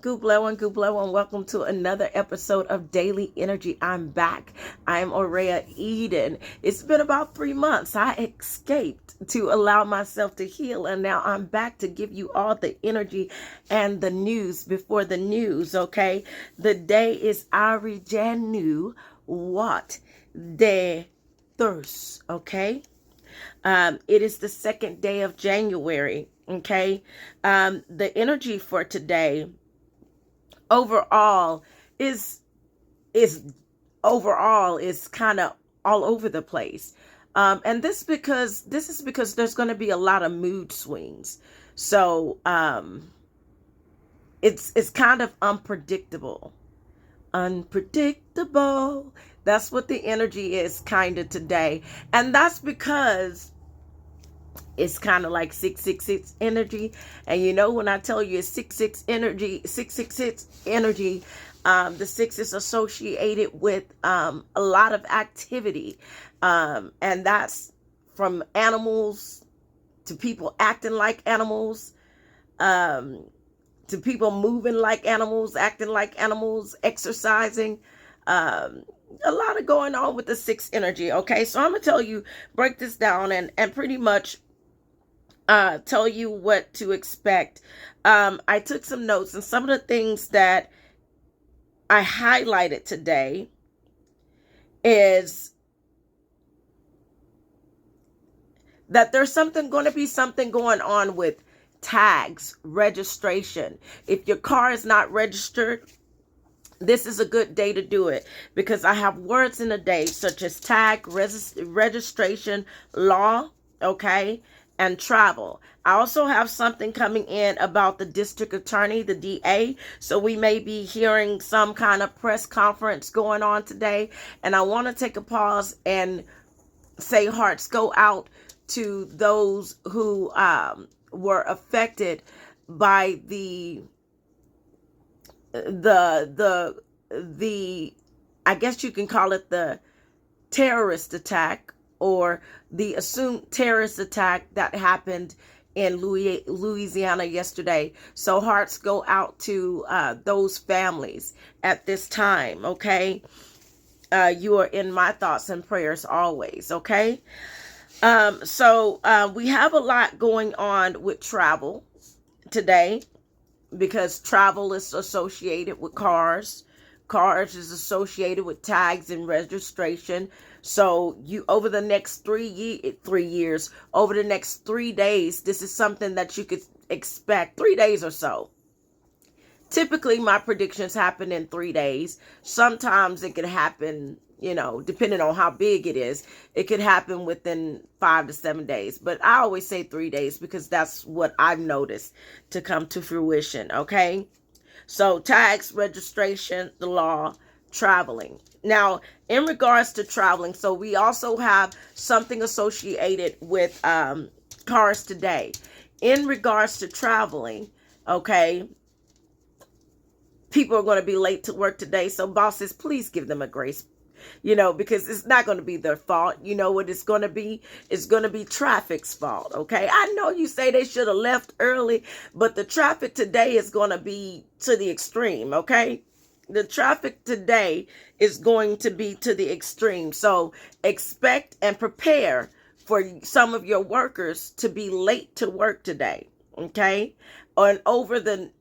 Good welcome to another episode of Daily Energy. I'm back. I'm Aurea Eden. It's been about 3 months. I escaped to allow myself to heal, and now I'm back to give you all the energy and the news before the news, okay? The day is Arijanu Wat de Thirst, okay? It is the second day of January, okay? The energy for today overall is is overall is kind of all over the place, and this is because there's going to be a lot of mood swings. So it's kind of unpredictable. That's what the energy is kind of today, and that's because it's kind of like 666 energy. And you know, when I tell you it's 666 energy, the six is associated with a lot of activity. And that's from animals to people acting like animals, to people moving like animals, acting like animals, exercising. A lot of going on with the six energy. Okay, so I'm gonna break this down and pretty much tell you what to expect. I took some notes, and some of the things that I highlighted today is that there's going to be something going on with tags, registration. If your car is not registered, this is a good day to do it, because I have words in the day such as tag, registration, law, okay, and travel. I also have something coming in about the district attorney, the DA. So we may be hearing some kind of press conference going on today. And I want to take a pause and say hearts go out to those who were affected by the I guess you can call it the terrorist attack, or the assumed terrorist attack that happened in Louisiana yesterday. So hearts go out to those families at this time, okay? You are in my thoughts and prayers always, okay? So we have a lot going on with travel today, because travel is associated with cars. Cars is associated with tags and registration. So you, over the next 3 years, over the next 3 days, this is something that you could expect. 3 days or so. Typically, my predictions happen in 3 days. Sometimes it could happen, depending on how big it is, it could happen within 5 to 7 days. But I always say 3 days because that's what I've noticed to come to fruition, okay? So tags, registration, the law, traveling. Now, in regards to traveling, so we also have something associated with cars today. In regards to traveling, okay, people are going to be late to work today. So bosses, please give them a grace, because it's not going to be their fault. You know what it's going to be? It's going to be traffic's fault, okay? I know you say they should have left early, but the traffic today is going to be to the extreme, okay? The traffic today is going to be to the extreme. So expect and prepare for some of your workers to be late to work today, okay? And over the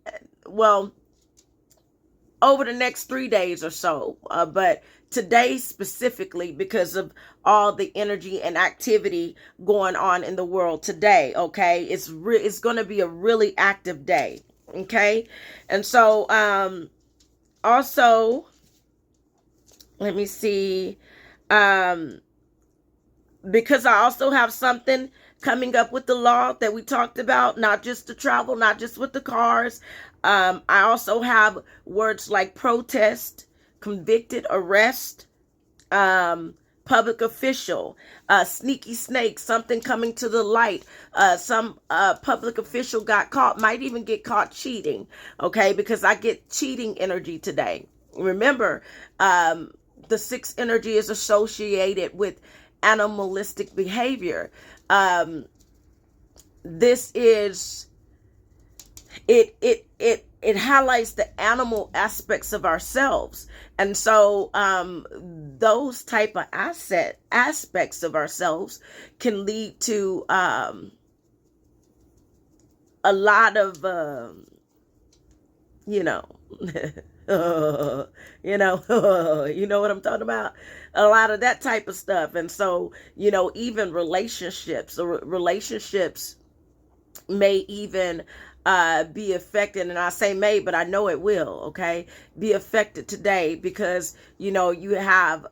next 3 days or so, but today specifically, because of all the energy and activity going on in the world today, okay? It's going to be a really active day, okay? And so also, let me see, because I also have something coming up with the law that we talked about, not just the travel, not just with the cars. I also have words like protest, convicted, arrest, public official, sneaky snake, something coming to the light. Some public official got caught, might even get caught cheating, okay? Because I get cheating energy today. Remember, the sixth energy is associated with animalistic behavior. This is it it highlights the animal aspects of ourselves. And so those type of aspects of ourselves can lead to a lot of you know you know you know what I'm talking about, a lot of that type of stuff. And so even relationships may even be affected, and I say may, but I know it will, okay, be affected today, because you have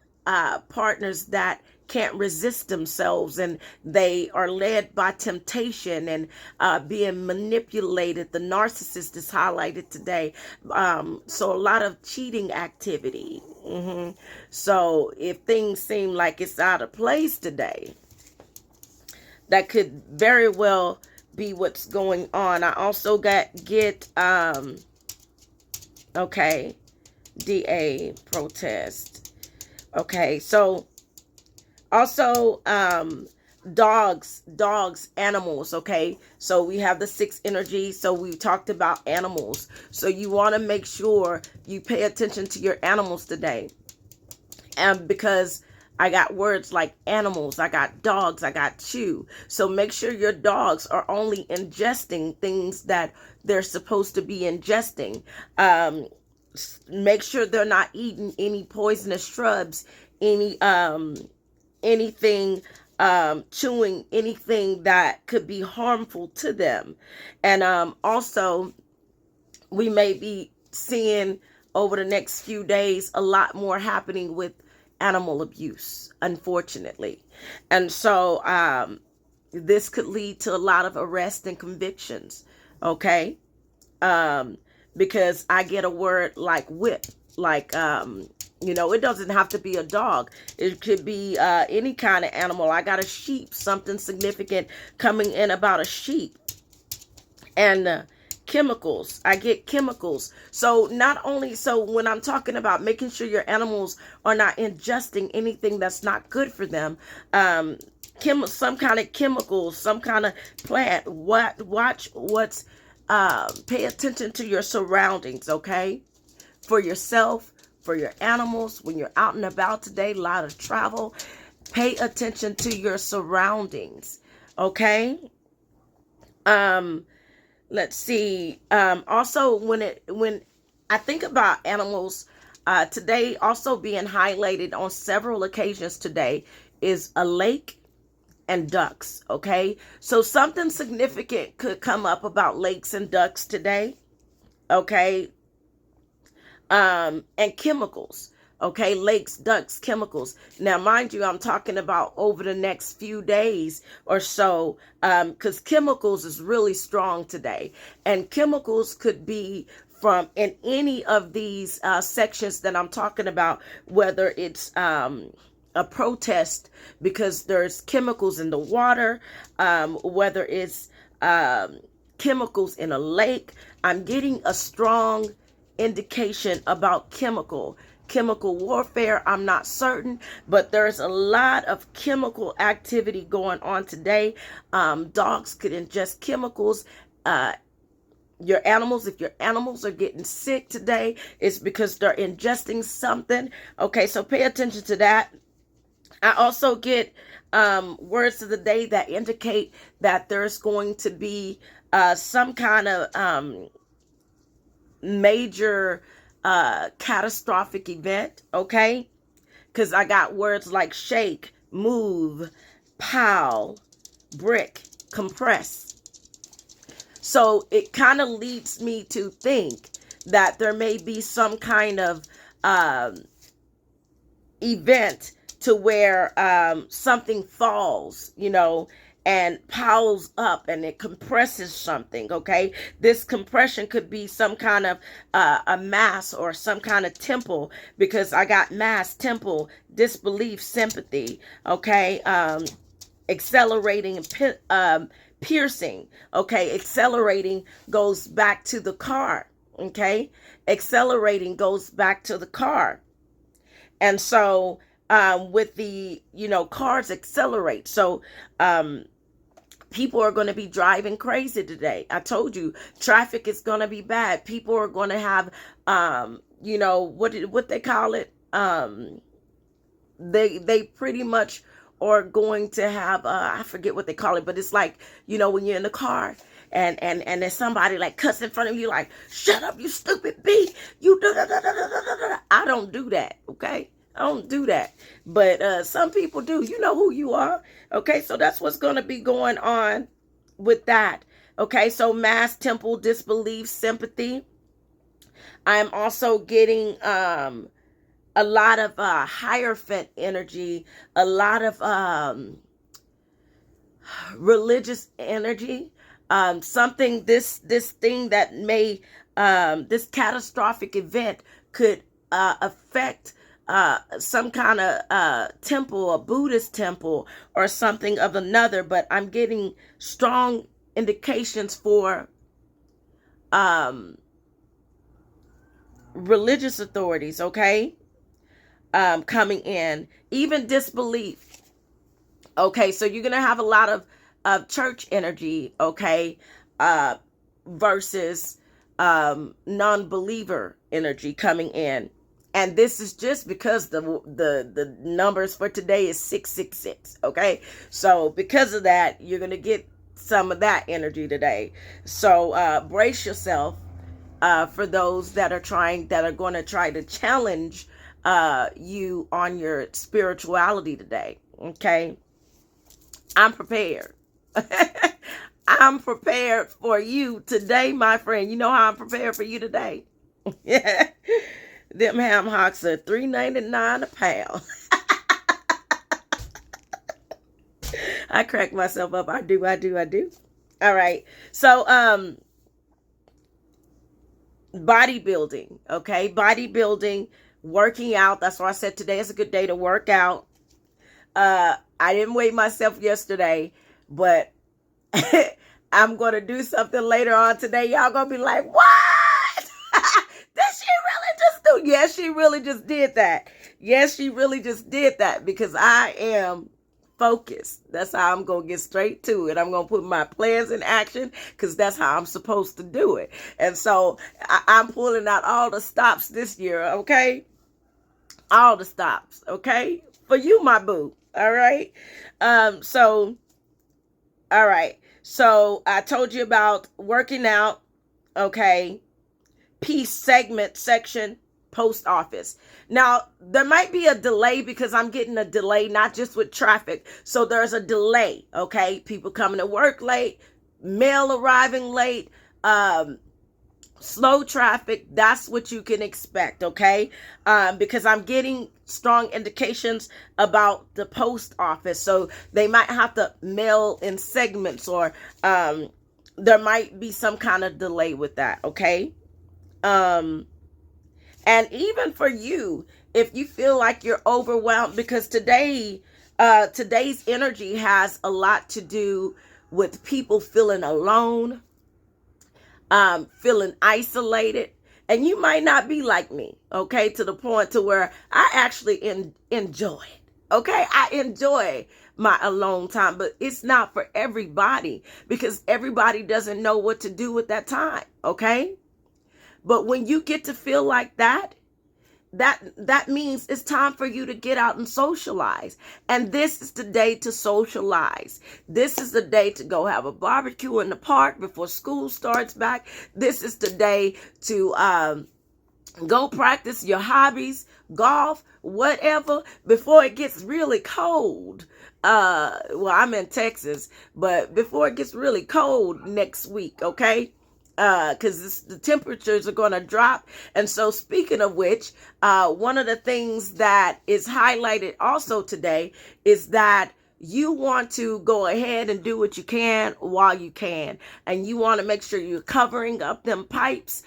partners that can't resist themselves, and they are led by temptation and being manipulated. The narcissist is highlighted today. So a lot of cheating activity. So if things seem like it's out of place today, that could very well be what's going on. I also get okay, DA protest. Okay, so also dogs, animals. Okay, so we have the 6 energies, so we talked about animals. So you want to make sure you pay attention to your animals today, and because I got words like animals, I got dogs, I got chew. So make sure your dogs are only ingesting things that they're supposed to be ingesting. Make sure they're not eating any poisonous shrubs, anything, chewing anything that could be harmful to them. And also, we may be seeing over the next few days a lot more happening with animal abuse, unfortunately. And so this could lead to a lot of arrests and convictions, okay? Because I get a word like whip, like, it doesn't have to be a dog. It could be any kind of animal. I got a sheep, something significant coming in about a sheep. And chemicals, I get chemicals. So not only, so when I'm talking about making sure your animals are not ingesting anything that's not good for them, some kind of chemicals, some kind of plant, watch what's, pay attention to your surroundings, okay? For yourself, for your animals, when you're out and about today, a lot of travel, pay attention to your surroundings, okay? Let's see. Also, when I think about animals today, also being highlighted on several occasions today is a lake and ducks. Okay, so something significant could come up about lakes and ducks today. Okay, and chemicals. Okay, lakes, ducks, chemicals. Now, mind you, I'm talking about over the next few days or so, because chemicals is really strong today. And chemicals could be from in any of these sections that I'm talking about, whether it's a protest because there's chemicals in the water, whether it's chemicals in a lake. I'm getting a strong indication about chemical warfare. I'm not certain, but there's a lot of chemical activity going on today. Dogs could ingest chemicals. Your animals, if your animals are getting sick today, it's because they're ingesting something. Okay, so pay attention to that. I also get words of the day that indicate that there's going to be some kind of major catastrophic event, okay? Because I got words like shake, move, pow, brick, compress. So it kind of leads me to think that there may be some kind of event to where something falls, and piles up and it compresses something, okay? This compression could be some kind of a mass or some kind of temple, because I got mass, temple, disbelief, sympathy, okay? Accelerating and piercing, okay? Accelerating goes back to the car, okay? Accelerating goes back to the car. And so with the, cars accelerate. So People are going to be driving crazy today. I told you, traffic is going to be bad. People are going to have, what they call it. They pretty much are going to have, I forget what they call it, but it's like, when you're in the car and there's somebody like cussing in front of you, like, shut up, you stupid bee. You da da da da da da da. I don't do that. Okay. I don't do that. But some people do. You know who you are. Okay. So that's what's going to be going on with that. Okay. So mass temple disbelief, sympathy. I'm also getting, a lot of Hierophant energy, a lot of religious energy, something, this thing that may, this catastrophic event could affect some kind of temple, a Buddhist temple or something of another. But I'm getting strong indications for religious authorities, okay? Coming in, even disbelief. Okay, so you're going to have a lot of church energy, okay, versus non-believer energy coming in. And this is just because the numbers for today is 666, okay? So because of that, you're going to get some of that energy today. So brace yourself for those that are going to try to challenge you on your spirituality today. Okay. I'm prepared. I'm prepared for you today, my friend. You know how I'm prepared for you today? Yeah. Them ham hocks are $3.99 a pound. I crack myself up. I do. All right. So, bodybuilding. Okay. Bodybuilding. Working out. That's why I said today is a good day to work out. I didn't weigh myself yesterday, but I'm going to do something later on today. Y'all going to be like, what? Did she really just do? Yes, she really just did that. Yes, she really just did that because I am focused. That's how I'm going to get straight to it. I'm going to put my plans in action because that's how I'm supposed to do it. And so I'm pulling out all the stops this year, okay? All the stops, okay? For you, my boo, all right? So I told you about working out, okay? Peace segment section, post office. Now, there might be a delay because I'm getting a delay, not just with traffic. So there's a delay, okay? People coming to work late, mail arriving late, slow traffic. That's what you can expect, okay? Because I'm getting strong indications about the post office. So they might have to mail in segments or there might be some kind of delay with that, okay? And even for you, if you feel like you're overwhelmed, because today's energy has a lot to do with people feeling alone, feeling isolated, and you might not be like me, okay, to the point to where I actually enjoy it, okay? I enjoy my alone time, but it's not for everybody because everybody doesn't know what to do with that time, okay? But when you get to feel like that means it's time for you to get out and socialize. And this is the day to socialize. This is the day to go have a barbecue in the park before school starts back. This is the day to go practice your hobbies, golf, whatever, before it gets really cold. Well, I'm in Texas, but before it gets really cold next week, okay? Because the temperatures are going to drop. And so speaking of which, one of the things that is highlighted also today is that you want to go ahead and do what you can while you can. And you want to make sure you're covering up them pipes,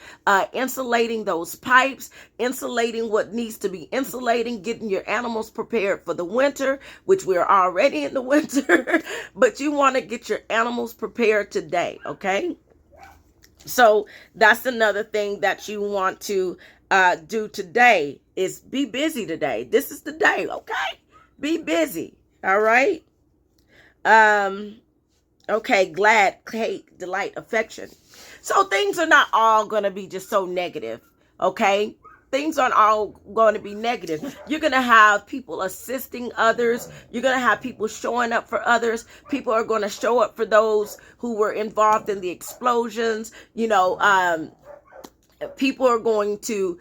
insulating those pipes, insulating what needs to be insulating, getting your animals prepared for the winter, which we're already in the winter, but you want to get your animals prepared today, okay? So that's another thing that you want to do today is be busy today. This is the day, okay? Be busy, all right? Okay, glad, hate, delight, affection. So things are not all going to be just so negative. Okay, things aren't all going to be negative. You're going to have people assisting others. You're going to have people showing up for others. People are going to show up for those who were involved in the explosions. People are going to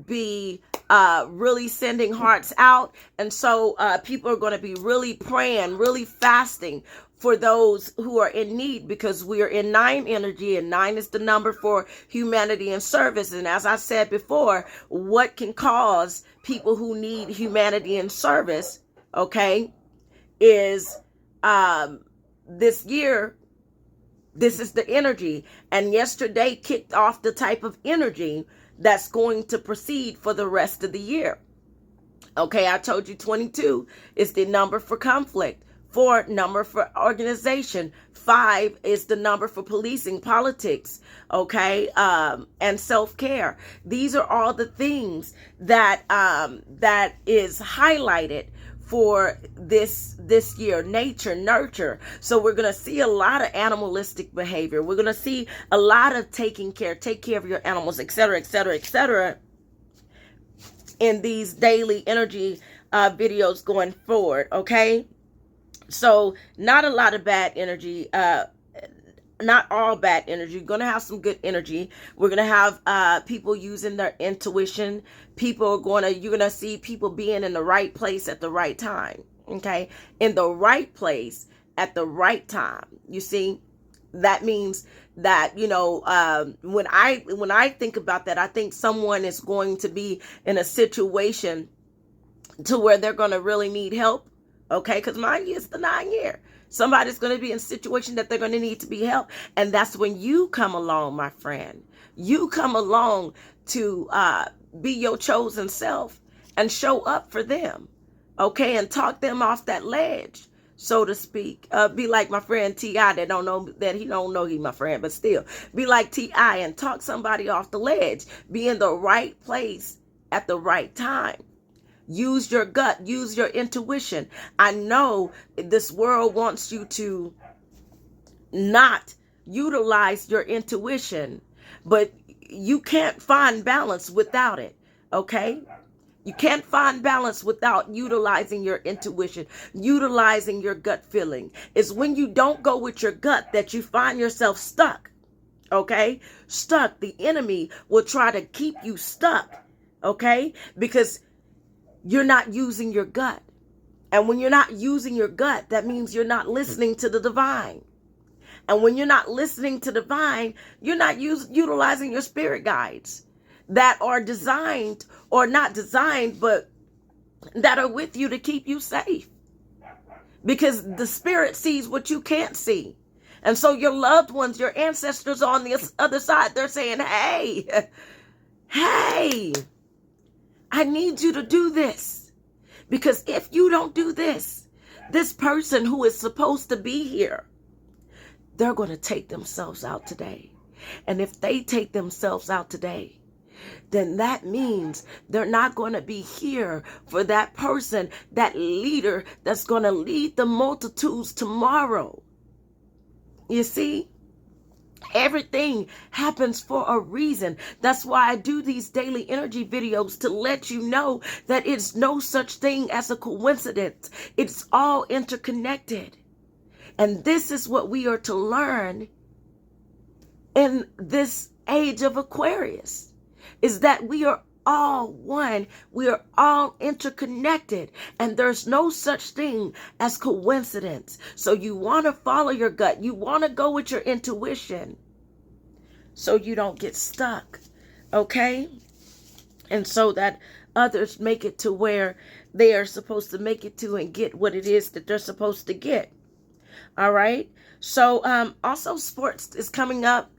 be really sending hearts out. And so people are going to be really praying, really fasting for those who are in need, because we are in 9 energy, and 9 is the number for humanity and service. And as I said before, what can cause people who need humanity and service, okay, is this year, this is the energy. And yesterday kicked off the type of energy that's going to proceed for the rest of the year. Okay, I told you 22 is the number for conflict. 4, number for organization. 5 is the number for policing, politics, okay, and self-care. These are all the things that that is highlighted for this year. Nature, nurture. So we're going to see a lot of animalistic behavior. We're going to see a lot of take care of your animals, etc., etc., etc., in these daily energy videos going forward. Okay, so not a lot of bad energy, not all bad energy. You're going to have some good energy. We're going to have people using their intuition. You're going to see people being in the right place at the right time. Okay, in the right place at the right time. You see, that means that, when I think about that, I think someone is going to be in a situation to where they're going to really need help. Okay, because mind you, it's the 9 year. Somebody's going to be in a situation that they're going to need to be helped. And that's when you come along, my friend. You come along to be your chosen self and show up for them. Okay, and talk them off that ledge, so to speak. Be like my friend T.I. that don't know he's my friend, but still. Be like T.I. and talk somebody off the ledge. Be in the right place at the right time. Use your gut, use your intuition. I know this world wants you to not utilize your intuition, but you can't find balance without it, okay? You can't find balance without utilizing your intuition, utilizing your gut feeling. It's when you don't go with your gut that you find yourself stuck, okay? Stuck. The enemy will try to keep you stuck, okay? Because you're not using your gut. And when you're not using your gut, that means you're not listening to the divine. And when you're not listening to the divine, you're not utilizing your spirit guides that are designed, or not designed, but that are with you to keep you safe. Because the spirit sees what you can't see. And so your loved ones, your ancestors on the other side, they're saying, hey, I need you to do this, because if you don't do this, this person who is supposed to be here, they're going to take themselves out today. And if they take themselves out today, then that means they're not going to be here for that person, that leader that's going to lead the multitudes tomorrow. You see? Everything happens for a reason. That's why I do these daily energy videos, to let you know that it's no such thing as a coincidence. It's all interconnected. And this is what we are to learn in this age of Aquarius, is that we are all one. We are all interconnected, and there's no such thing as coincidence. So you want to follow your gut. You want to go with your intuition so you don't get stuck. Okay? And so that others make it to where they are supposed to make it to and get what it is that they're supposed to get. All right? So also sports is coming up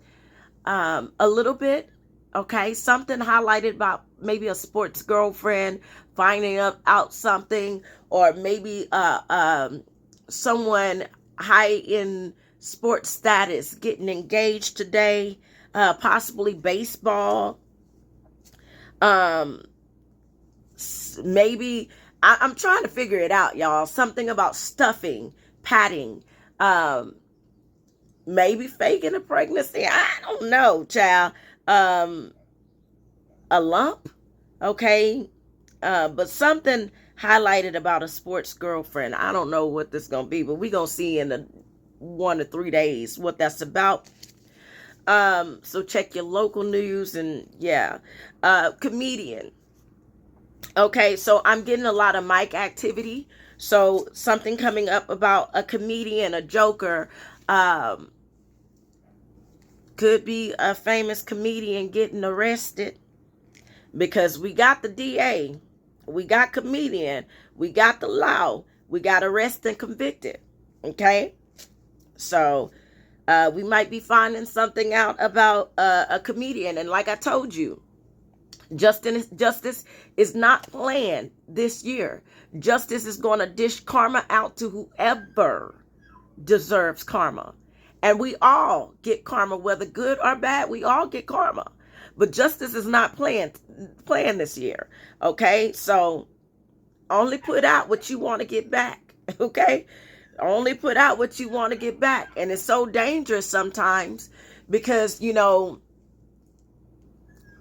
a little bit. Okay, something highlighted about maybe a sports girlfriend finding out something, or maybe someone high in sports status getting engaged today, possibly baseball. Maybe I'm trying to figure it out, y'all. Something about stuffing, patting, maybe faking a pregnancy. I don't know, child. Um, a lump, okay? But something highlighted about a sports girlfriend. I don't know what this gonna be, but we gonna see in the 1 to 3 days what that's about. So check your local news and yeah. Comedian. Okay, so I'm getting a lot of mic activity. So something coming up about a comedian, a joker, um, could be a famous comedian getting arrested because we got the DA, we got comedian, we got the law, we got arrested and convicted. Okay, so we might be finding something out about a comedian, and like I told you, justice is not planned this year. Justice is going to dish karma out to whoever deserves karma. And we all get karma, whether good or bad, we all get karma. But justice is not planned this year. Okay? So only put out what you want to get back. Okay? Only put out what you want to get back. And it's so dangerous sometimes because,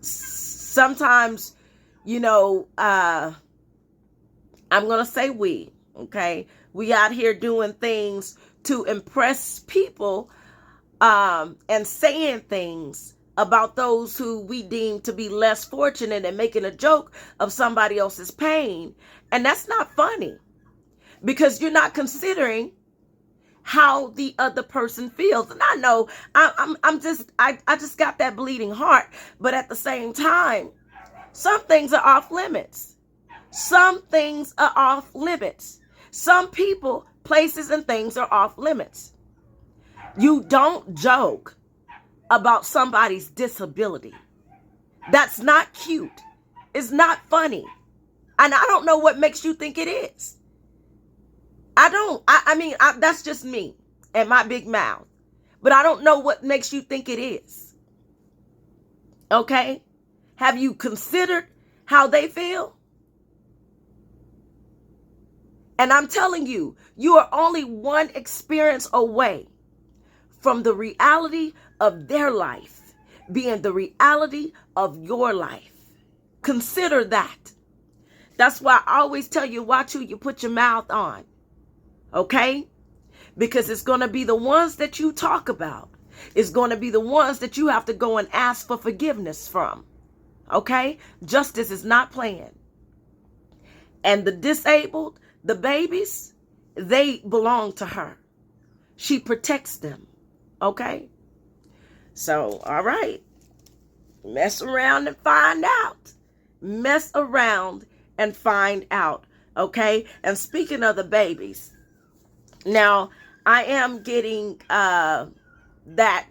sometimes, I'm going to say we, okay? We out here doing things to impress people and saying things about those who we deem to be less fortunate and making a joke of somebody else's pain. And that's not funny because you're not considering how the other person feels. And I know I just got that bleeding heart, but at the same time, some things are off limits. Some things are off limits. Some people, places, and things are off limits. You don't joke about somebody's disability. That's not cute. It's not funny. And I don't know what makes you think it is. I mean, that's just me and my big mouth. But I don't know what makes you think it is. Okay? Have you considered how they feel? And I'm telling you, you are only one experience away from the reality of their life being the reality of your life. Consider that. That's why I always tell you, watch who you put your mouth on. Okay? Because it's going to be the ones that you talk about. It's going to be the ones that you have to go and ask for forgiveness from. Okay? Justice is not planned. And the disabled, the babies, they belong to her. She protects them. Okay? So, all right. Mess around and find out. Mess around and find out. Okay? And speaking of the babies, now I am getting that,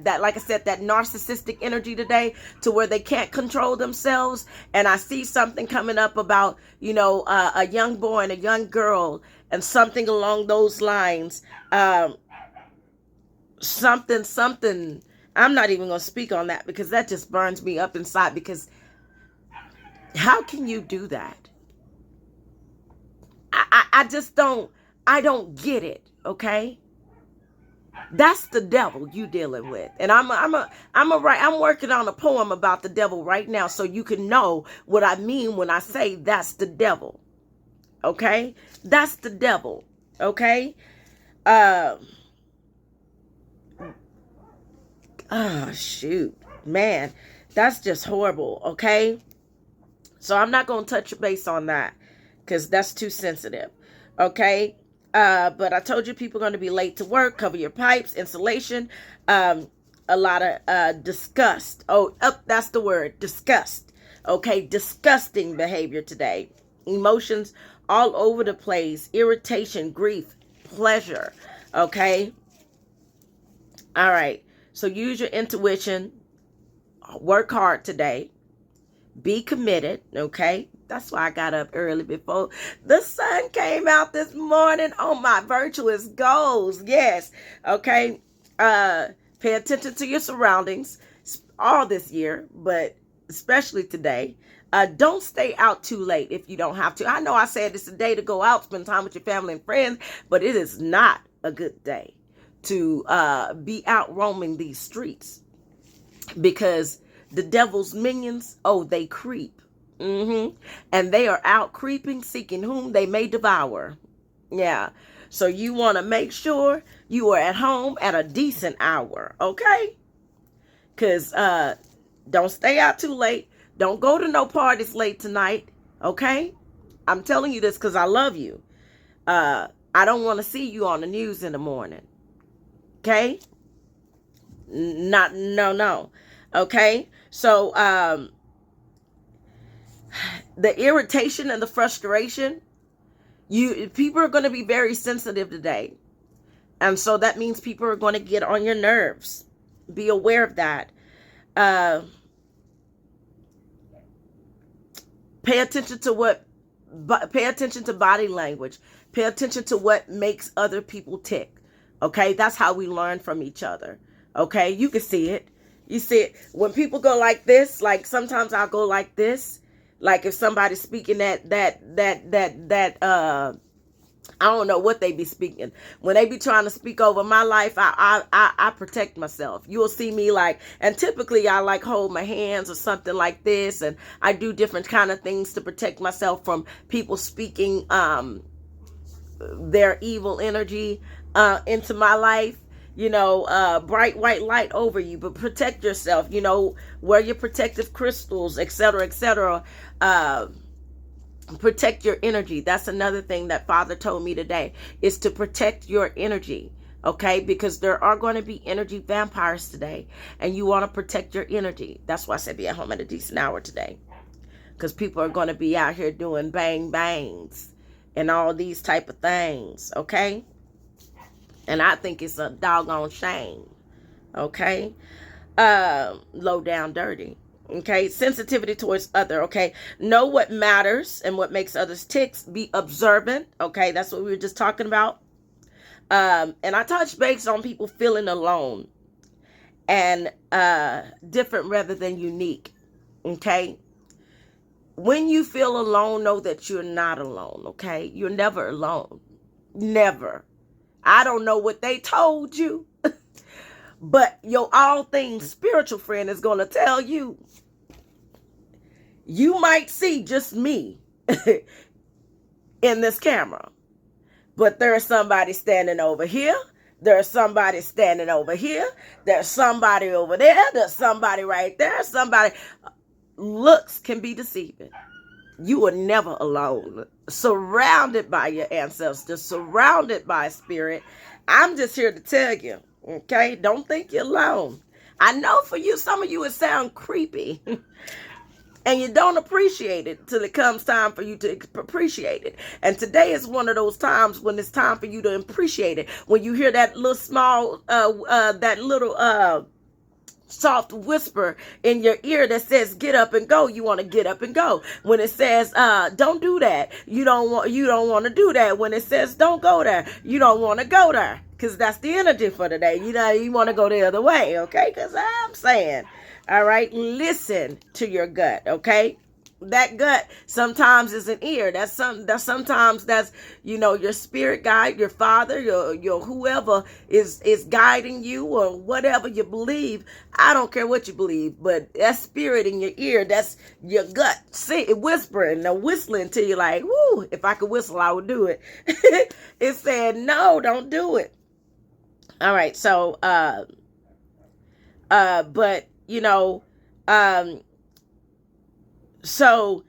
that like I said, that narcissistic energy today to where they can't control themselves. And I see something coming up about, a young boy and a young girl and something along those lines. Something. I'm not even going to speak on that because that just burns me up inside, because how can you do that? I just don't get it. Okay. That's the devil you dealing with. And I'm working on a poem about the devil right now, so you can know what I mean when I say that's the devil. Okay? That's the devil. Okay? Shoot. Man, that's just horrible. Okay? So I'm not going to touch base on that because that's too sensitive. Okay? But I told you people are going to be late to work. Cover your pipes, insulation, a lot of disgust. That's the word, disgust. Okay, disgusting behavior today. Emotions all over the place. Irritation, grief, pleasure. Okay. All right. So use your intuition. Work hard today. Be committed. Okay. That's why I got up early before the sun came out this morning on my virtuous goals. Yes. Okay. Pay attention to your surroundings all this year, but especially today. Don't stay out too late if you don't have to. I know I said it's a day to go out, spend time with your family and friends, but it is not a good day to be out roaming these streets, because the devil's minions, oh, they creep. And they are out creeping, seeking whom they may devour. Yeah. So you want to make sure you are at home at a decent hour, okay? Because don't stay out too late. Don't go to no parties late tonight, okay? I'm telling you this because I love you. I don't want to see you on the news in the morning, okay? No. Okay? So, the irritation and the frustration, people are going to be very sensitive today. And so that means people are going to get on your nerves. Be aware of that. Pay attention to body language. Pay attention to what makes other people tick. Okay? That's how we learn from each other. Okay? You can see it. You see it when people go like this. Like sometimes I'll go like this. Like if somebody's speaking that I don't know what they be speaking. When they be trying to speak over my life, I protect myself. You'll see me like, and typically I like hold my hands or something like this, and I do different kind of things to protect myself from people speaking their evil energy into my life. Bright white light over you, but protect yourself. Wear your protective crystals, etc., etc. Protect your energy. That's another thing that Father told me today, is to protect your energy. Okay, because there are going to be energy vampires today, and you want to protect your energy. That's why I said be at home at a decent hour today, because people are going to be out here doing bang bangs and all these type of things. Okay. And I think it's a doggone shame. Okay. Low down dirty. Okay. Sensitivity towards other. Okay. Know what matters and what makes others tick. Be observant. Okay. That's what we were just talking about. And I touched base on people feeling alone and different rather than unique. Okay. When you feel alone, know that you're not alone. Okay. You're never alone. Never. I don't know what they told you, but your all things spiritual friend is going to tell you. You might see just me in this camera, but there's somebody standing over here. There's somebody standing over here. There's somebody over there. There's somebody right there. Somebody. Looks can be deceiving. You are never alone. Surrounded by your ancestors, surrounded by spirit. I'm just here to tell you, okay? Don't think you're alone. I know for you, some of you, it sounds creepy. And you don't appreciate it till it comes time for you to appreciate it. And today is one of those times when it's time for you to appreciate it. When you hear that little small, soft whisper in your ear that says get up and go, you want to get up and go. When it says don't do that, you don't want to do that. When it says don't go there, you don't want to go there, because that's the energy for today. You want to go the other way. Okay, because I'm saying, all right, listen to your gut. Okay, that gut sometimes is an ear. That's sometimes your spirit guide, your father, your whoever is guiding you, or whatever you believe. I don't care what you believe, but that spirit in your ear, that's your gut whispering to you like, whoo, if I could whistle, I would do it. It said, no, don't do it. All right. So, but so,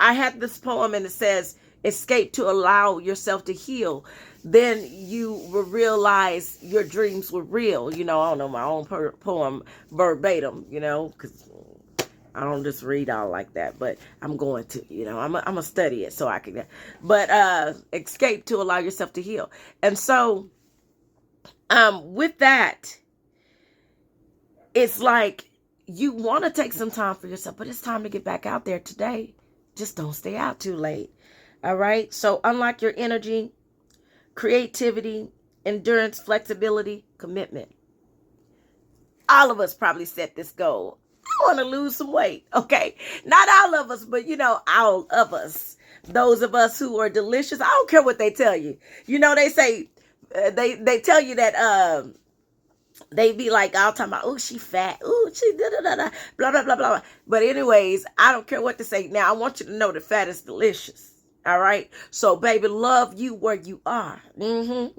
I had this poem and it says, escape to allow yourself to heal. Then you will realize your dreams were real. I don't know my own poem verbatim, because I don't just read all like that, but I'm going to, I'm going to study it so I can, but escape to allow yourself to heal. And so, with that, it's like, you want to take some time for yourself, but it's time to get back out there today. Just don't stay out too late. All right. So unlock your energy, creativity, endurance, flexibility, commitment. All of us probably set this goal. I want to lose some weight. Okay. Not all of us, but all of us. Those of us who are delicious. I don't care what they tell you. They say They tell you that they be like all talking about, oh, she fat, oh, she da da da da, blah blah blah blah. But anyways, I don't care what to say. Now I want you to know that fat is delicious. All right. So baby, love you where you are.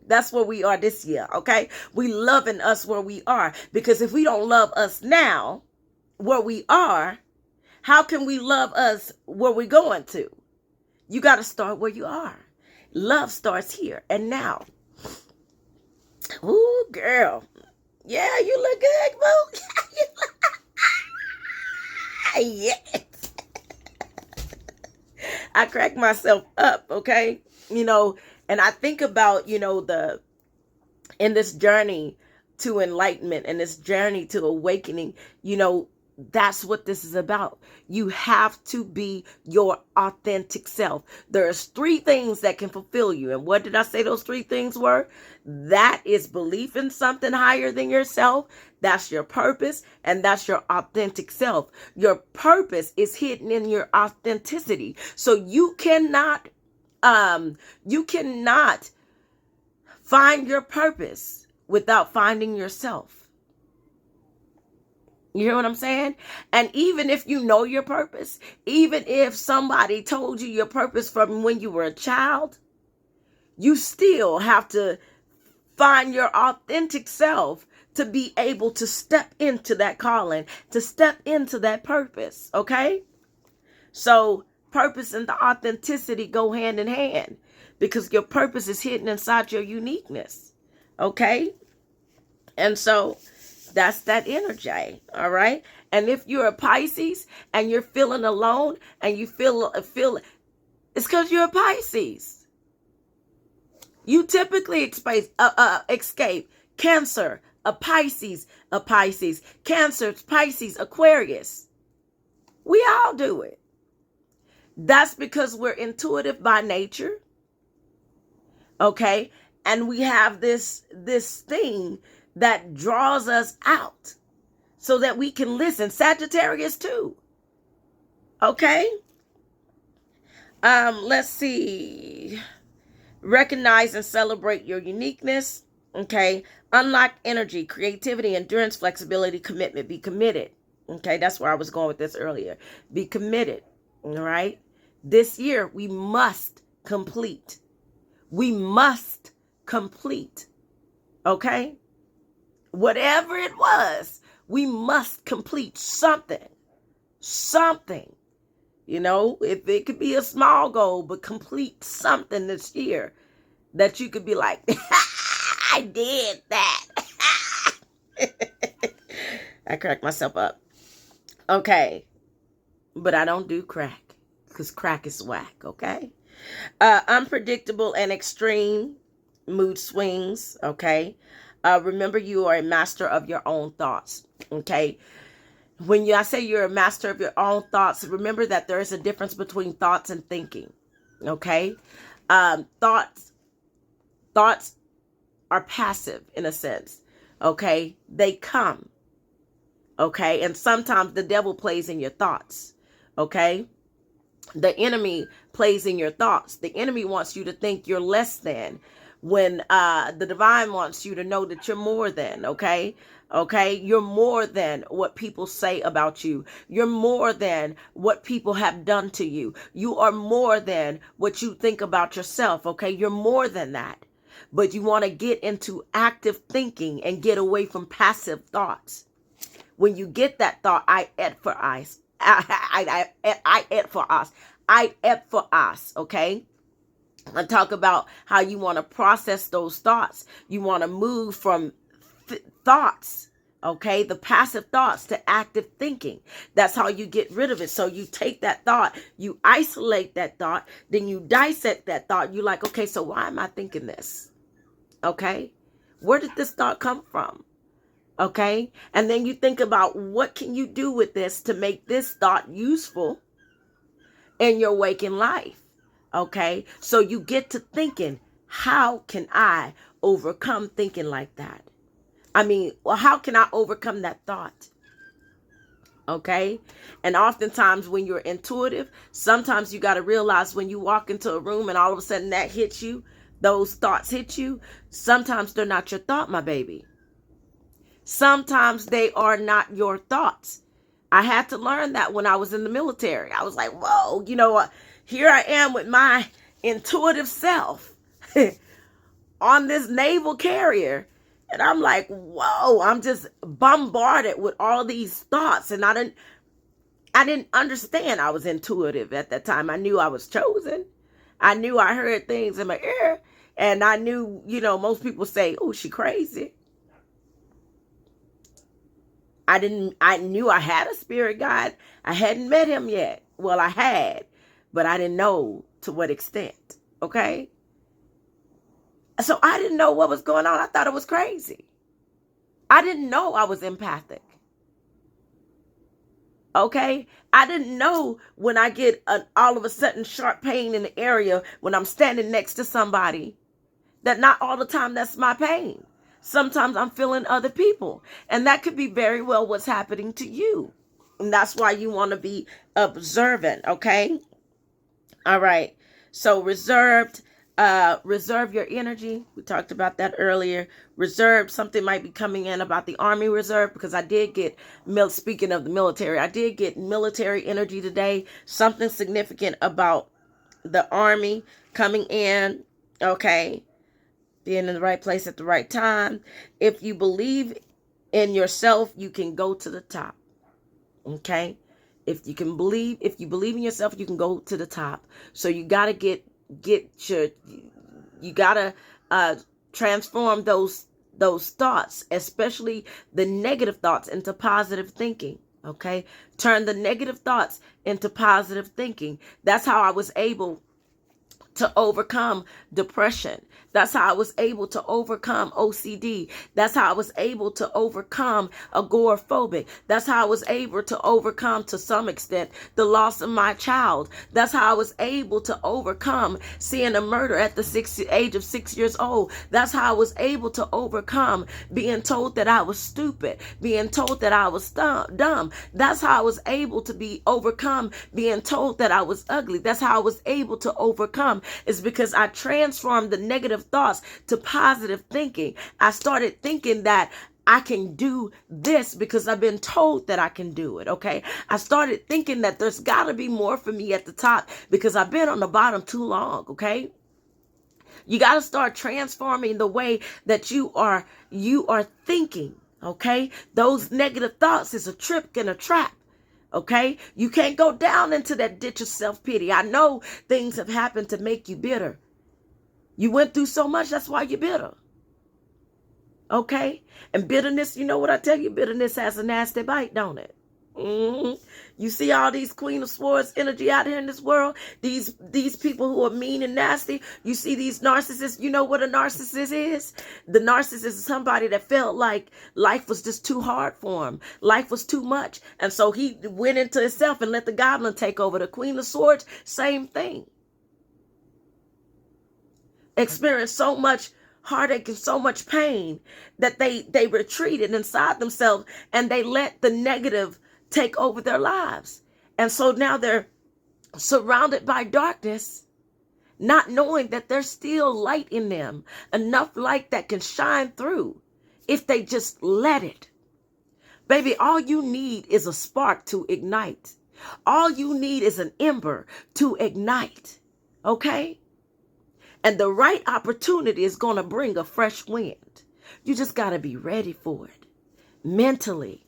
That's where we are this year. Okay. We loving us where we are, because if we don't love us now where we are, how can we love us where we're going to? You got to start where you are. Love starts here and now. Ooh, girl. Yeah, you look good, boo. Yes. I crack myself up, okay? And I think about, in this journey to enlightenment and this journey to awakening, that's what this is about. You have to be your authentic self. There's 3 things that can fulfill you. And what did I say those 3 things were? That is belief in something higher than yourself. That's your purpose. And that's your authentic self. Your purpose is hidden in your authenticity. So you cannot find your purpose without finding yourself. You hear what I'm saying? And even if you know your purpose, even if somebody told you your purpose from when you were a child, you still have to find your authentic self to be able to step into that calling, to step into that purpose. Okay? So purpose and the authenticity go hand in hand, because your purpose is hidden inside your uniqueness. Okay? And so that's that energy, all right? And if you're a Pisces and you're feeling alone and you feel it's because you're a Pisces. You typically escape Cancer, a Pisces, Cancer, Pisces, Aquarius. We all do it. That's because we're intuitive by nature, okay? And we have this thing that draws us out so that we can listen. Sagittarius too. Okay. Let's see. Recognize and celebrate your uniqueness. Okay. Unlock energy, creativity, endurance, flexibility, commitment. Be committed. Okay. That's where I was going with this earlier. Be committed. All right. This year we must complete. We must complete. Okay. Whatever it was, we must complete something. If it could be a small goal, but complete something this year that you could be like, I did that. I cracked myself up. Okay. But I don't do crack, because crack is whack. Okay. Unpredictable and extreme mood swings. Okay. Remember, you are a master of your own thoughts. Okay. When I say you're a master of your own thoughts, remember that there is a difference between thoughts and thinking. Okay. Thoughts are passive in a sense. Okay. They come. Okay. And sometimes the devil plays in your thoughts. Okay. The enemy plays in your thoughts. The enemy wants you to think you're less than, when the divine wants you to know that you're more than. Okay. You're more than what people say about you. You're more than what people have done to you. You are more than what you think about yourself. Okay. You're more than that. But you want to get into active thinking and get away from passive thoughts. When you get that thought, I ed for us. Okay. I talk about how you want to process those thoughts. You want to move from thoughts, okay, the passive thoughts, to active thinking. That's how you get rid of it. So you take that thought, you isolate that thought, then you dissect that thought. You're like, okay, so why am I thinking this? Okay, where did this thought come from? Okay, and then you think about, what can you do with this to make this thought useful in your waking life? Okay, so you get to thinking, how can I overcome thinking like that? How can I overcome that thought? Okay, and oftentimes when you're intuitive, sometimes you got to realize when you walk into a room and all of a sudden that hits you, those thoughts hit you, sometimes they're not your thought, my baby. Sometimes they are not your thoughts. I had to learn that when I was in the military. I was like, whoa, here I am with my intuitive self on this naval carrier. And I'm like, whoa, I'm just bombarded with all these thoughts. And I didn't understand I was intuitive at that time. I knew I was chosen. I knew I heard things in my ear. And I knew, most people say, oh, she crazy. I knew I had a spirit guide. I hadn't met him yet. Well, I had, but I didn't know to what extent. Okay. So I didn't know what was going on. I thought it was crazy. I didn't know I was empathic. Okay. I didn't know when I get all of a sudden sharp pain in the area when I'm standing next to somebody, that not all the time that's my pain. Sometimes I'm feeling other people, and that could be very well what's happening to you. And that's why you want to be observant. Okay. All right. So reserve your energy. We talked about that earlier. Reserved, something might be coming in about the Army Reserve, because I did get, speaking of the military, I did get military energy today. Something significant about the Army coming in. Okay. Being in the right place at the right time. If you believe in yourself, you can go to the top. Okay. If you believe in yourself, you can go to the top. So you got to you got to transform those thoughts, especially the negative thoughts, into positive thinking. Okay. Turn the negative thoughts into positive thinking. That's how I was able to overcome depression. That's how I was able to overcome OCD. That's how I was able to overcome agoraphobic. That's how I was able to overcome, to some extent, the loss of my child. That's how I was able to overcome seeing a murder at the age of 6 years old. That's how I was able to overcome being told that I was stupid, being told that I was dumb. That's how I was able to overcome being told that I was ugly. That's how I was able to overcome, is because I transformed the negative thoughts to positive thinking. I started thinking that I can do this because I've been told that I can do it. Okay. I started thinking that there's got to be more for me at the top because I've been on the bottom too long. Okay. You got to start transforming the way that you are thinking. Okay. Those negative thoughts is a trick and a trap. Okay. You can't go down into that ditch of self-pity. I know things have happened to make you bitter. You went through so much. That's why you're bitter. Okay. And bitterness, you know what I tell you? Bitterness has a nasty bite, don't it? Mm-hmm. You see all these Queen of Swords energy out here in this world. These people who are mean and nasty. You see these narcissists. You know what a narcissist is? The narcissist is somebody that felt like life was just too hard for him. Life was too much. And so he went into himself and let the goblin take over. The Queen of Swords, same thing. Experienced so much heartache and so much pain that they retreated inside themselves and they let the negative take over their lives. And so now they're surrounded by darkness, not knowing that there's still light in them, enough light that can shine through if they just let it. Baby, all you need is a spark to ignite. All you need is an ember to ignite. Okay? And the right opportunity is going to bring a fresh wind. You just got to be ready for it mentally.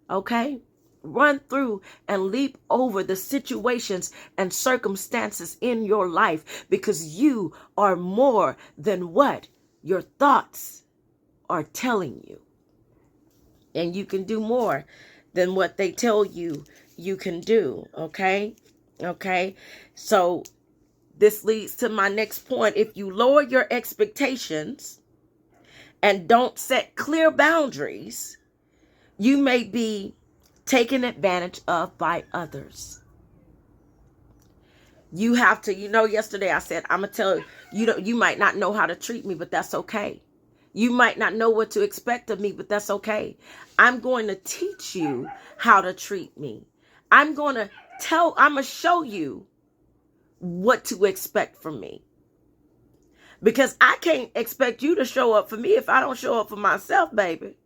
Okay? Run through and leap over the situations and circumstances in your life, because you are more than what your thoughts are telling you. And you can do more than what they tell you you can do. Okay? Okay? So this leads to my next point. If you lower your expectations and don't set clear boundaries, you may be taken advantage of by others. You have to, yesterday I said, I'm going to tell you, you might not know how to treat me, but that's okay. You might not know what to expect of me, but that's okay. I'm going to teach you how to treat me. I'm going to show you what to expect from me. Because I can't expect you to show up for me if I don't show up for myself, baby.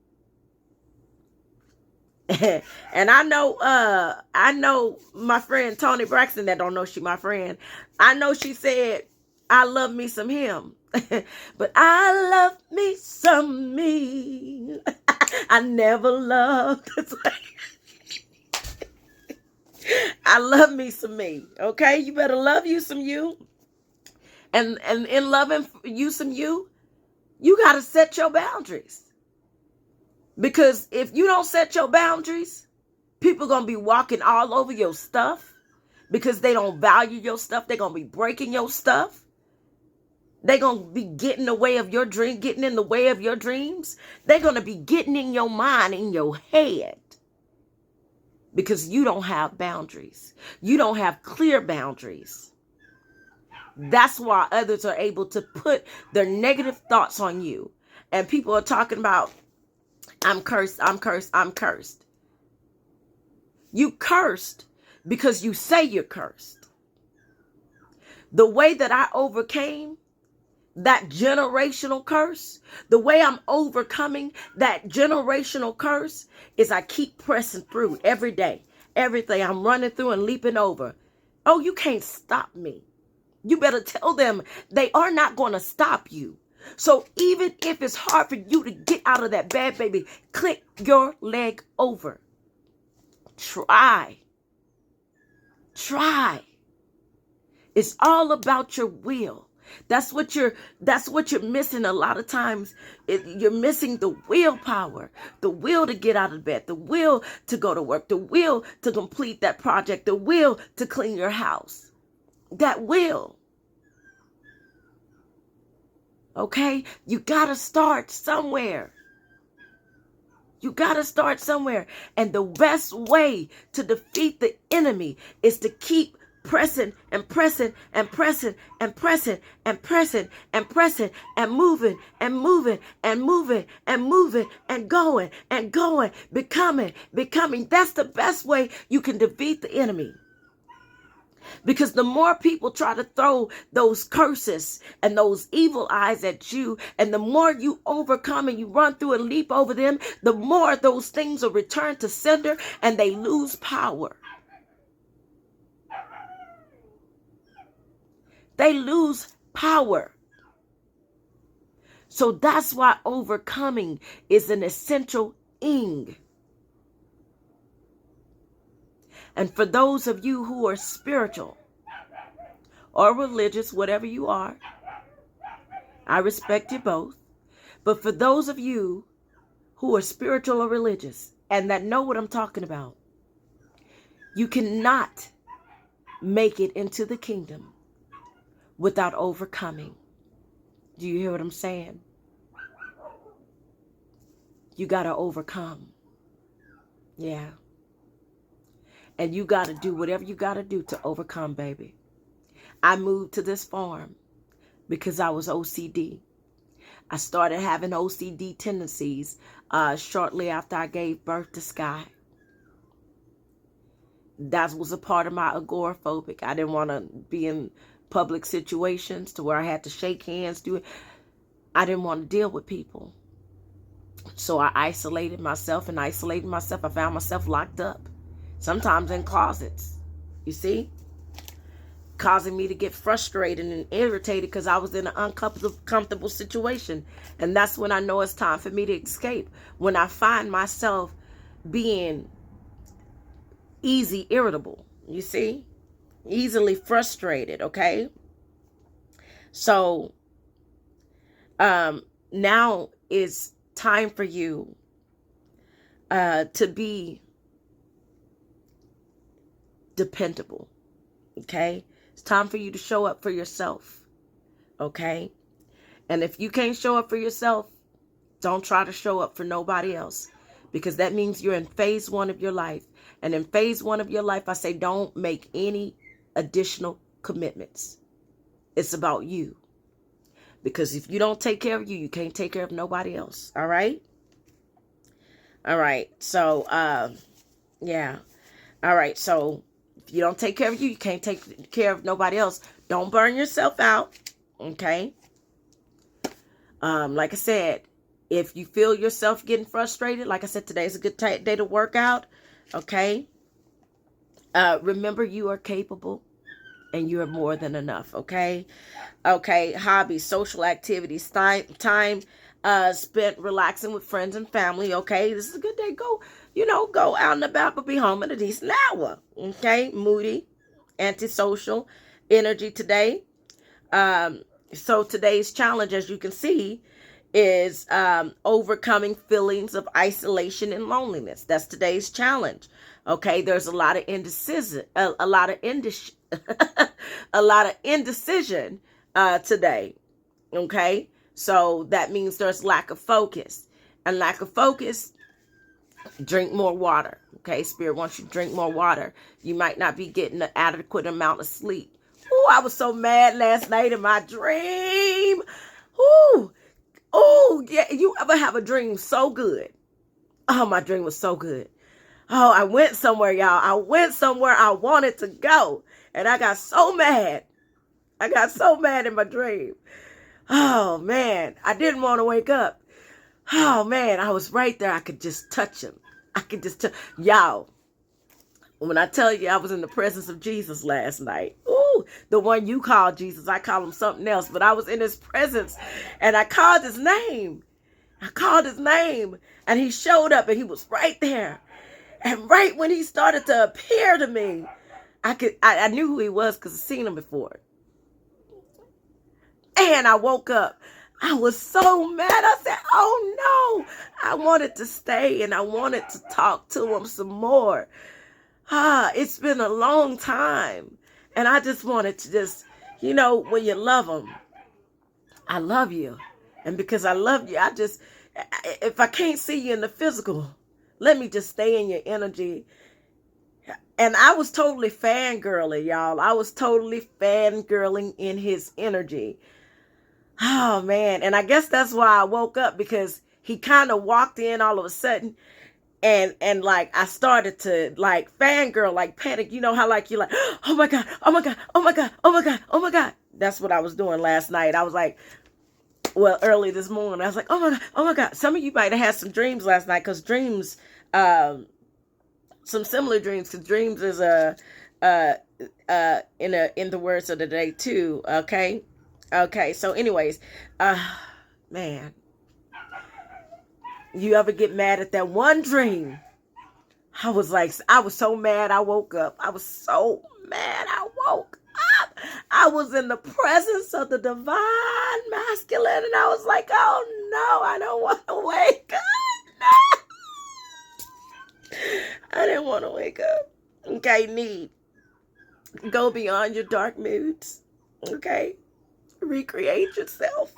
And I know my friend Tony Braxton, that don't know she my friend. I know she said, I love me some him. But I love me some me. I never loved. I love me some me. Okay, you better love you some you. And in loving you some you gotta set your boundaries. Because if you don't set your boundaries, people gonna be walking all over your stuff because they don't value your stuff. They're gonna be breaking your stuff. They're gonna be getting in the way of your dream, getting in the way of your dreams. They're gonna be getting in your mind, in your head. Because you don't have boundaries. You don't have clear boundaries. That's why others are able to put their negative thoughts on you. And people are talking about, I'm cursed, I'm cursed, I'm cursed. You cursed because you say you're cursed. The way that I overcame that generational curse, the way I'm overcoming that generational curse is I keep pressing through every day. Everything I'm running through and leaping over. Oh, you can't stop me. You better tell them they are not going to stop you. So even if it's hard for you to get out of that bed, baby, click your leg over. Try. It's all about your will. That's what you're missing a lot of times. You're missing the willpower, the will to get out of bed, the will to go to work, the will to complete that project, the will to clean your house. That will. Okay? You got to start somewhere. You got to start somewhere. And the best way to defeat the enemy is to keep pressing and pressing and pressing and pressing and pressing and pressing and moving and moving and moving and moving and going and going, becoming. That's the best way you can defeat the enemy. Because the more people try to throw those curses and those evil eyes at you, and the more you overcome and you run through and leap over them, the more those things will return to sender and they lose power. They lose power. So that's why overcoming is an essential ing. And for those of you who are spiritual or religious, whatever you are, I respect you both. But for those of you who are spiritual or religious and that know what I'm talking about, you cannot make it into the kingdom without overcoming. Do you hear what I'm saying? You got to overcome. Yeah. And you got to do whatever you got to do to overcome, baby. I moved to this farm because I was OCD. I started having OCD tendencies shortly after I gave birth to Sky. That was a part of my agoraphobic. I didn't want to be in public situations to where I had to shake hands. I didn't want to deal with people. So I isolated myself. I found myself locked up. Sometimes in closets, you see, causing me to get frustrated and irritated because I was in an uncomfortable situation. And that's when I know it's time for me to escape. When I find myself being easy irritable, you see, easily frustrated. Okay. So, now is time for you, to be dependable. Okay. It's time for you to show up for yourself. Okay. And if you can't show up for yourself, don't try to show up for nobody else, because that means you're in phase 1 of your life. And in phase 1 of your life, I say, don't make any additional commitments. It's about you. Because if you don't take care of you, you can't take care of nobody else. All right. All right. So, yeah. All right. So, if you don't take care of you, you can't take care of nobody else. Don't burn yourself out. Okay. Like I said, if you feel yourself getting frustrated, like I said, today's a good day to work out. Okay. Remember, you are capable and you are more than enough. Okay. Okay. Hobbies, social activities, time spent relaxing with friends and family. Okay. This is a good day. Go out and about, but be home at a decent hour. Okay. Moody, antisocial energy today. So today's challenge, as you can see, is overcoming feelings of isolation and loneliness. That's today's challenge. Okay, there's a lot of indecision, a lot of a lot of indecision today. Okay, so that means there's lack of focus, and lack of focus. Drink more water. Okay, Spirit wants you to drink more water. You might not be getting an adequate amount of sleep. Oh, I was so mad last night in my dream. Oh, yeah. You ever have a dream so good? Oh, my dream was so good. Oh, I went somewhere, y'all. I went somewhere I wanted to go. And I got so mad. I got so mad in my dream. Oh, man. I didn't want to wake up. Oh, man. I was right there. I could just touch him. I could just touch. Y'all, when I tell you I was in the presence of Jesus last night, ooh, the one you call Jesus, I call him something else, but I was in his presence and I called his name. I called his name and he showed up and he was right there. And right when he started to appear to me, I knew who he was because I've seen him before. And I woke up. I was so mad. I said, oh no, I wanted to stay and I wanted to talk to him some more. It's been a long time. And I just wanted to when you love them, I love you. And because I love you, if I can't see you in the physical, let me just stay in your energy. And I was totally fangirling, y'all. I was totally fangirling in his energy. Oh, man. And I guess that's why I woke up, because he kind of walked in all of a sudden. And like, I started to like fangirl, like panic. You know how like, you're like, oh my God, oh my God, oh my God, oh my God, oh my God. That's what I was doing last night. I was like, well, early this morning, I was like, oh my God, oh my God. Some of you might have had some dreams last night, because dreams, some similar dreams, because dreams is in the words of the day too. Okay. Okay. So anyways, man, you ever get mad at that one dream? I was so mad I woke up. I was so mad I woke up. I was in the presence of the divine masculine, and I was like, oh no, I don't want to wake up. No. I didn't want to wake up. Okay, go beyond your dark moods. Okay, recreate yourself.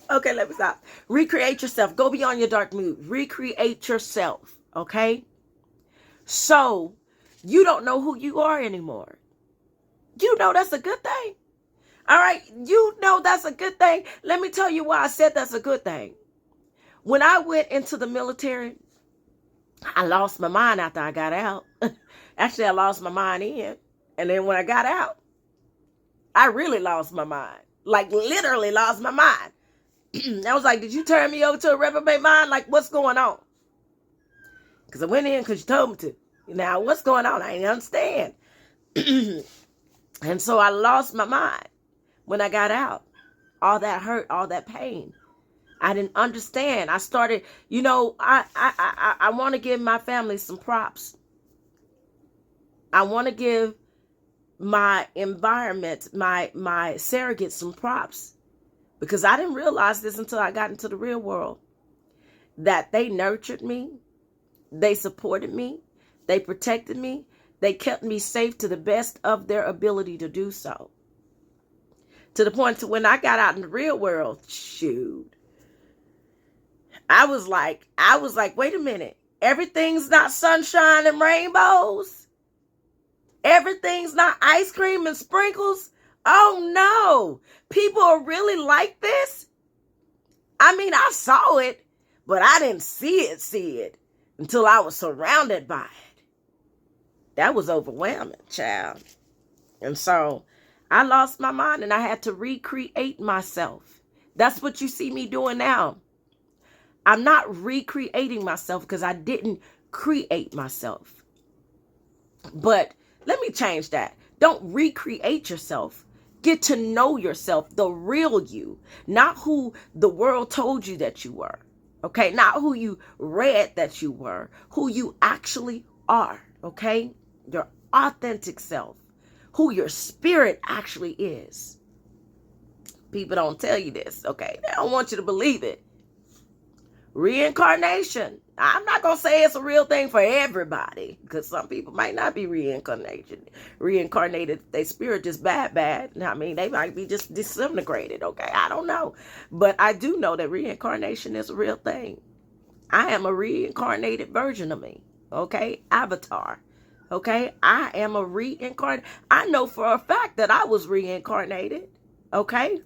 Okay, let me stop. Recreate yourself. Go beyond your dark mood. Recreate yourself. Okay? So, you don't know who you are anymore. You know that's a good thing. All right? You know that's a good thing. Let me tell you why I said that's a good thing. When I went into the military, I lost my mind after I got out. Actually, I lost my mind in. And then when I got out, I really lost my mind. Like, literally lost my mind. I was like, did you turn me over to a reprobate mind? Like, what's going on? Because I went in because you told me to. Now, what's going on? I didn't understand. And so I lost my mind when I got out. All that hurt, all that pain. I didn't understand. I started, I want to give my family some props. I want to give my environment, my surrogates some props. Because I didn't realize this until I got into the real world. That they nurtured me. They supported me. They protected me. They kept me safe to the best of their ability to do so. To the point to when I got out in the real world, shoot. I was like, wait a minute. Everything's not sunshine and rainbows. Everything's not ice cream and sprinkles. Oh no, people are really like this? I mean, I saw it, but I didn't see it until I was surrounded by it. That was overwhelming, child. And so I lost my mind and I had to recreate myself. That's what you see me doing now. I'm not recreating myself because I didn't create myself. But let me change that. Don't recreate yourself. Get to know yourself, the real you, not who the world told you that you were. Okay, not who you read that you were, who you actually are. Okay, your authentic self, who your spirit actually is. People don't tell you this. Okay, they don't want you to believe it. Reincarnation. I'm not going to say it's a real thing for everybody, because some people might not be reincarnated. Their spirit just bad. I mean, they might be just disintegrated. Okay, I don't know. But I do know that reincarnation is a real thing. I am a reincarnated version of me. Okay, avatar. Okay, I am a reincarnated. I know for a fact that I was reincarnated. Okay.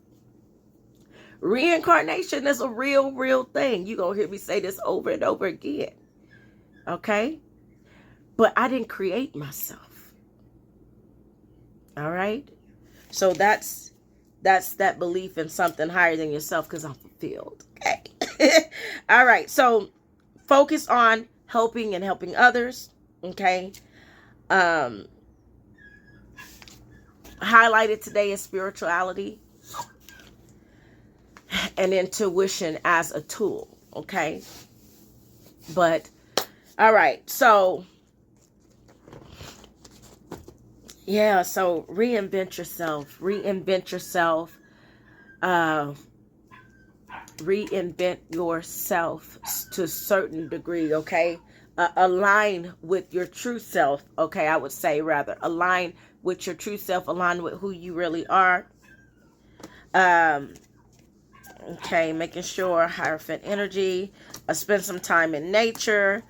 Reincarnation is a real thing. You're going to hear me say this over and over again. Okay? But I didn't create myself. All right? So that's that belief in something higher than yourself, because I'm fulfilled. Okay? All right. So focus on helping and helping others. Okay? Highlighted today is spirituality and intuition as a tool. Okay. But all right. So yeah. So reinvent yourself, reinvent yourself to a certain degree. Okay. Align with your true self. Okay. I would say rather align with your true self, align with who you really are. Okay, making sure Hierophant energy, spend some time in nature,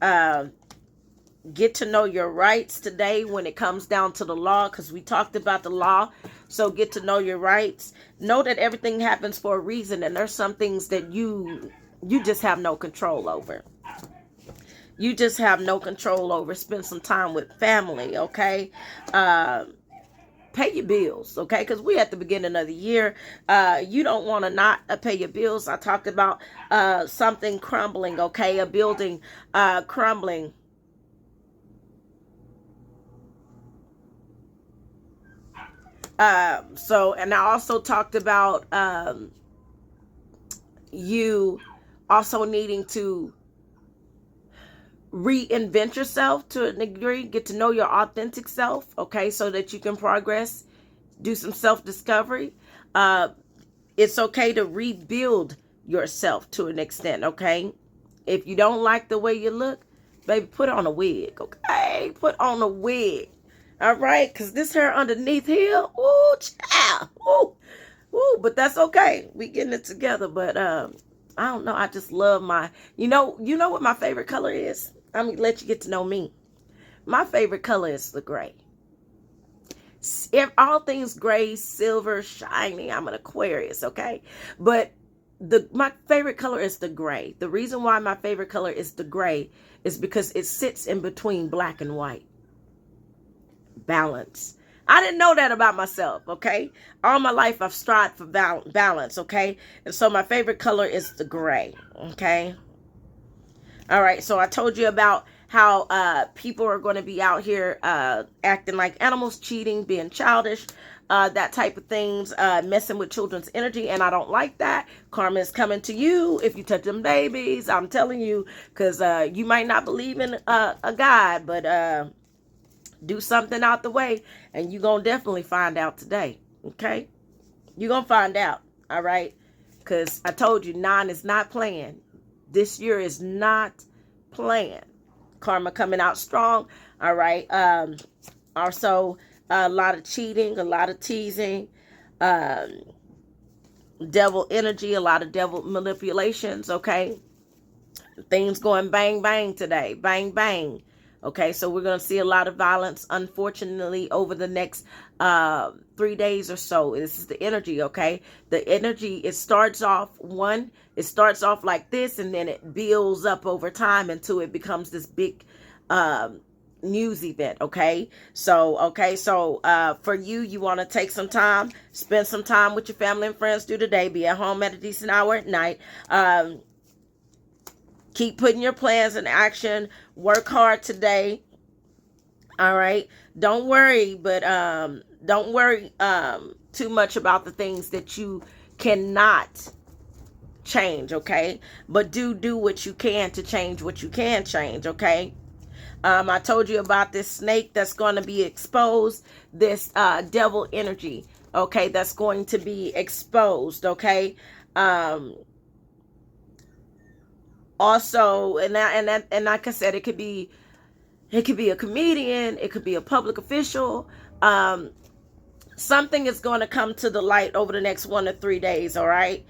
get to know your rights today when it comes down to the law, because we talked about the law. So get to know your rights. Know that everything happens for a reason, and there's some things that you just have no control over. You just have no control over. Spend some time with family, okay? Pay your bills, okay? Because we at the beginning of the year. You don't want to not pay your bills. I talked about something crumbling, okay? A building crumbling. And I also talked about you also needing to reinvent yourself to a degree, get to know your authentic self, okay, so that you can progress, do some self-discovery. It's okay to rebuild yourself to an extent, okay? If you don't like the way you look, baby, put on a wig, okay? Put on a wig, all right? Because this hair underneath here, ooh, child, ooh, but that's okay. We getting it together, but I don't know. I just love my, you know what my favorite color is? I'm going to let you get to know me. My favorite color is the gray. If all things gray, silver, shiny, I'm an Aquarius, okay? But my favorite color is the gray. The reason why my favorite color is the gray is because it sits in between black and white. Balance. I didn't know that about myself, okay? All my life I've strived for balance, okay? And so my favorite color is the gray, okay? All right, so I told you about how people are going to be out here acting like animals, cheating, being childish, that type of things, messing with children's energy, and I don't like that. Karma is coming to you if you touch them babies. I'm telling you, because you might not believe in a God, but do something out the way, and you're going to definitely find out today, okay? You're going to find out, all right? Because I told you, 9 is not playing. This year is not playing. Karma coming out strong, all right? Also, a lot of cheating, a lot of teasing, devil energy, a lot of devil manipulations, okay? Things going bang, bang today. Bang, bang. Okay, so we're going to see a lot of violence, unfortunately, over the next 3 days or so. This is the energy, okay? The energy, it starts off like this, and then it builds up over time until it becomes this big news event. Okay, so for you want to take some time, spend some time with your family and friends through the day, be at home at a decent hour at night. Keep putting your plans in action, work hard today. All right, don't worry, but don't worry too much about the things that you cannot change. Okay, but do what you can to change what you can change. Okay. I told you about this snake that's going to be exposed, this devil energy, okay, that's going to be exposed, okay. Also, and like I said, it could be a comedian, it could be a public official. Something is going to come to the light over the next 1 to 3 days, all right.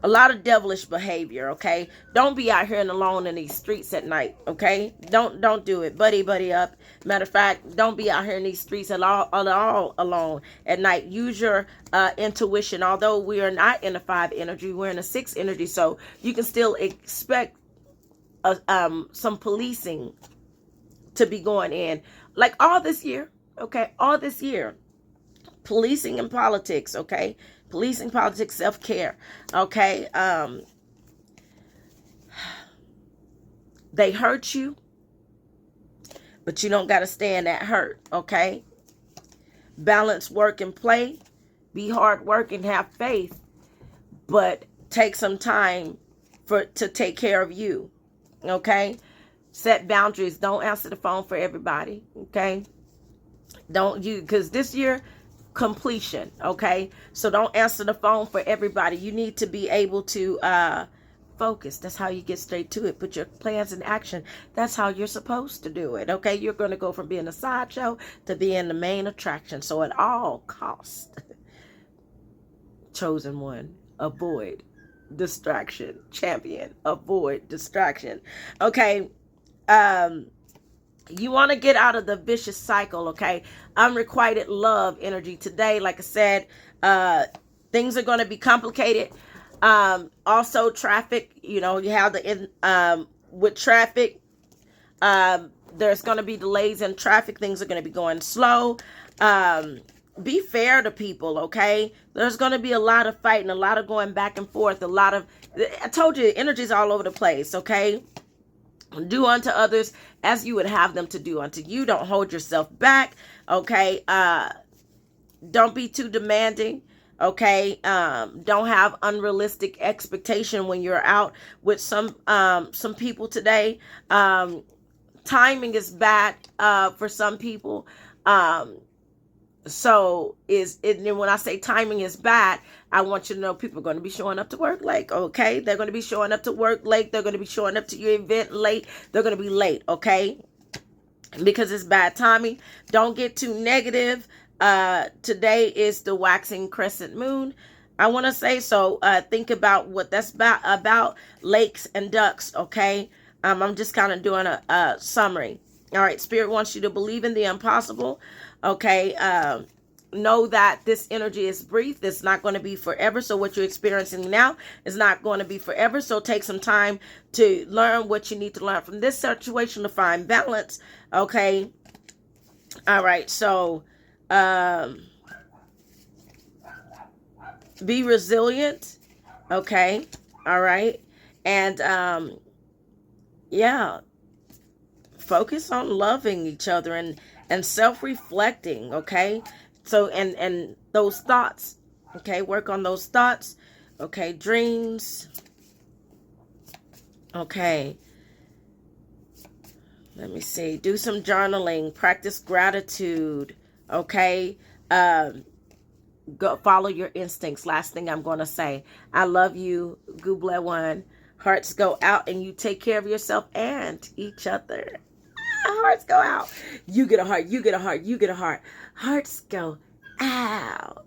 A lot of devilish behavior, okay? Don't be out here and alone in these streets at night, okay? Don't do it. Buddy up. Matter of fact, don't be out here in these streets at all alone at night. Use your intuition. Although we are not in a 5 energy, we're in a 6 energy, so you can still expect some policing to be going in. Like all this year, okay? All this year. Policing and politics, okay? Policing, politics, self-care, okay? They hurt you, but you don't got to stay in that hurt, okay? Balance work and play. Be hard work and have faith, but take some time to take care of you, okay? Set boundaries. Don't answer the phone for everybody, okay? Because this year, completion, okay? So don't answer the phone for everybody. You need to be able to focus. That's how you get straight to it. Put your plans in action. That's how you're supposed to do it, okay? You're going to go from being a sideshow to being the main attraction. So at all costs, chosen one, avoid distraction. Champion, avoid distraction, okay? You want to get out of the vicious cycle, okay? Unrequited love energy today. Like I said, things are going to be complicated. Also, traffic. You know, you have with traffic. There's going to be delays in traffic. Things are going to be going slow. Be fair to people, okay? There's going to be a lot of fighting, a lot of going back and forth, I told you, energy's all over the place, okay? Do unto others as you would have them to do unto you. Don't hold yourself back, okay? Don't be too demanding, okay? Don't have unrealistic expectation when you're out with some people today. Timing is bad for some people. So when I say timing is bad, I want you to know people are going to be showing up to work late, okay? They're going to be showing up to work late. They're going to be showing up to your event late. They're going to be late, okay? Because it's bad timing. Don't get too negative. Today is the waxing crescent moon. I want to say so. Think about what that's about lakes and ducks, okay? I'm just kind of doing a summary. All right, Spirit wants you to believe in the impossible. Okay, know that this energy is brief. It's not going to be forever. So what you're experiencing now is not going to be forever. So take some time to learn what you need to learn from this situation to find balance. Okay. All right. So be resilient. Okay. All right. And yeah, focus on loving each other and self-reflecting, okay? So, and those thoughts, okay? Work on those thoughts, okay? Dreams, okay? Let me see. Do some journaling. Practice gratitude, okay? Go follow your instincts. Last thing I'm going to say. I love you. Google one. Hearts go out, and you take care of yourself and each other. Hearts go out. You get a heart. You get a heart. You get a heart. Hearts go out.